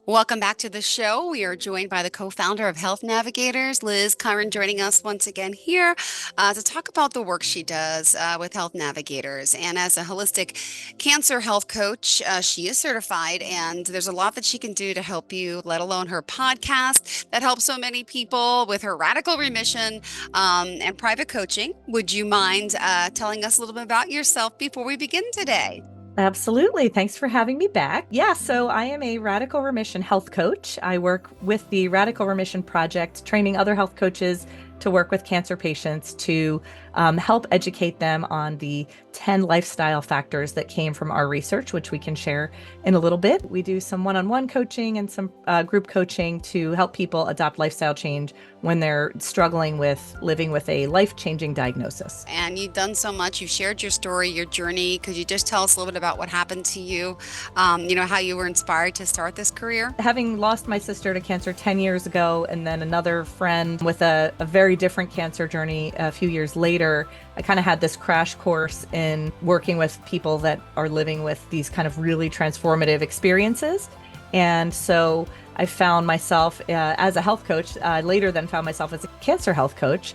Welcome back to the show. We are joined by the co-founder of Health Navigators, Liz Curran, joining us once again here to talk about the work she does with Health Navigators. And as a holistic cancer health coach, she is certified, and there's a lot that she can do to help you, let alone her podcast that helps so many people with her Radical Remission and private coaching. Would you mind telling us a little bit about yourself before we begin today? Absolutely. Thanks for having me back. Yeah, so I am a Radical Remission health coach. I work with the Radical Remission Project, training other health coaches to work with cancer patients to help educate them on the 10 lifestyle factors that came from our research, which we can share in a little bit. We do some one-on-one coaching and some group coaching to help people adopt lifestyle change when they're struggling with living with a life-changing diagnosis. And you've done so much. You've shared your story, your journey. Could you just tell us a little bit about what happened to you? How you were inspired to start this career? Having lost my sister to cancer 10 years ago, and then another friend with a very different cancer journey a few years later, I kind of had this crash course in working with people that are living with these kind of really transformative experiences. And so I found myself as a health coach, later then found myself as a cancer health coach,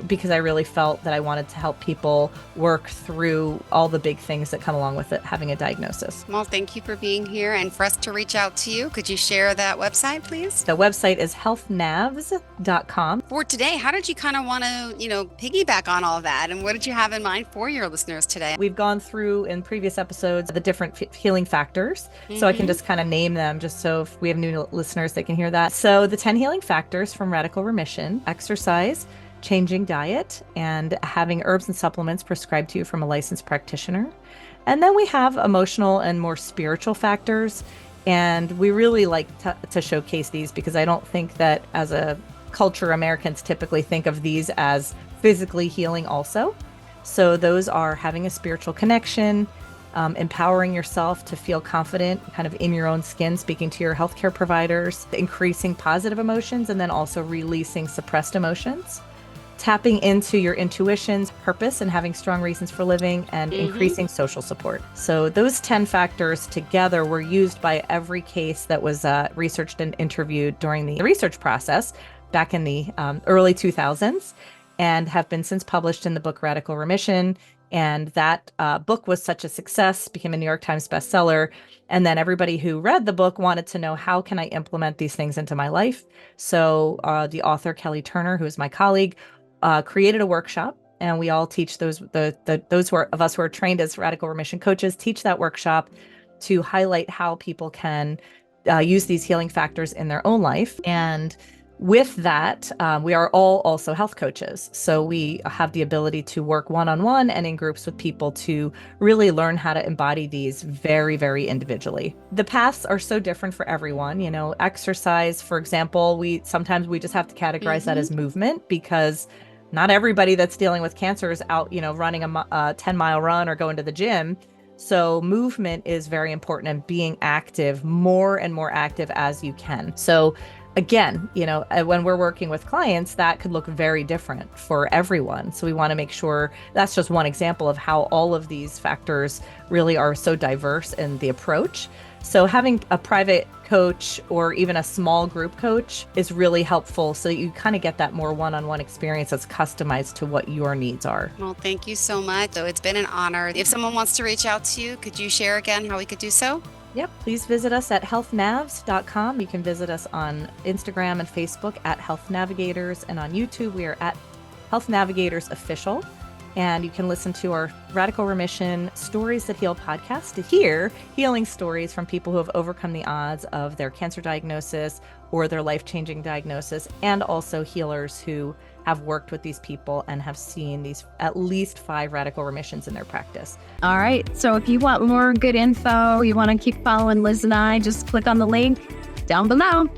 because I really felt that I wanted to help people work through all the big things that come along with it, having a diagnosis. Well, thank you for being here, and for us to reach out to you. Could you share that website, please? The website is healthnavs.com. For today, how did you kind of want to, piggyback on all of that? And what did you have in mind for your listeners today? We've gone through in previous episodes the different healing factors. So I can just kind of name them just so if we have new listeners, they can hear that. So the 10 healing factors from Radical Remission: exercise, changing diet, and having herbs and supplements prescribed to you from a licensed practitioner. And then we have emotional and more spiritual factors. And we really like to showcase these because I don't think that as a culture, Americans typically think of these as physically healing also. So those are having a spiritual connection, empowering yourself to feel confident kind of in your own skin, speaking to your healthcare providers, increasing positive emotions, and then also releasing suppressed emotions, tapping into your intuition's purpose and having strong reasons for living, and increasing social support. So those 10 factors together were used by every case that was researched and interviewed during the research process back in the early 2000s, and have been since published in the book Radical Remission. And that book was such a success, became a New York Times bestseller. And then everybody who read the book wanted to know, how can I implement these things into my life? So the author, Kelly Turner, who is my colleague, created a workshop, and we all teach those of us who are trained as Radical Remission coaches, teach that workshop to highlight how people can use these healing factors in their own life. And with that, we are all also health coaches. So we have the ability to work one-on-one and in groups with people to really learn how to embody these very, very individually. The paths are so different for everyone. Exercise, for example, sometimes we just have to categorize that as movement, because not everybody that's dealing with cancer is out, running a 10-mile run or going to the gym. So movement is very important, and being active, more and more active as you can. So again, when we're working with clients, that could look very different for everyone. So we want to make sure that's just one example of how all of these factors really are so diverse in the approach. So having a private coach or even a small group coach is really helpful, so you kind of get that more one-on-one experience that's customized to what your needs are. Well, thank you so much. So it's been an honor. If someone wants to reach out to you, could you share again how we could do so? Yep. Please visit us at healthnavs.com. You can visit us on Instagram and Facebook at Health Navigators, and on YouTube we are at Health Navigators Official. And you can listen to our Radical Remission Stories That Heal podcast to hear healing stories from people who have overcome the odds of their cancer diagnosis or their life-changing diagnosis, and also healers who have worked with these people and have seen these at least 5 radical remissions in their practice. All right. So if you want more good info, you want to keep following Liz and I, just click on the link down below.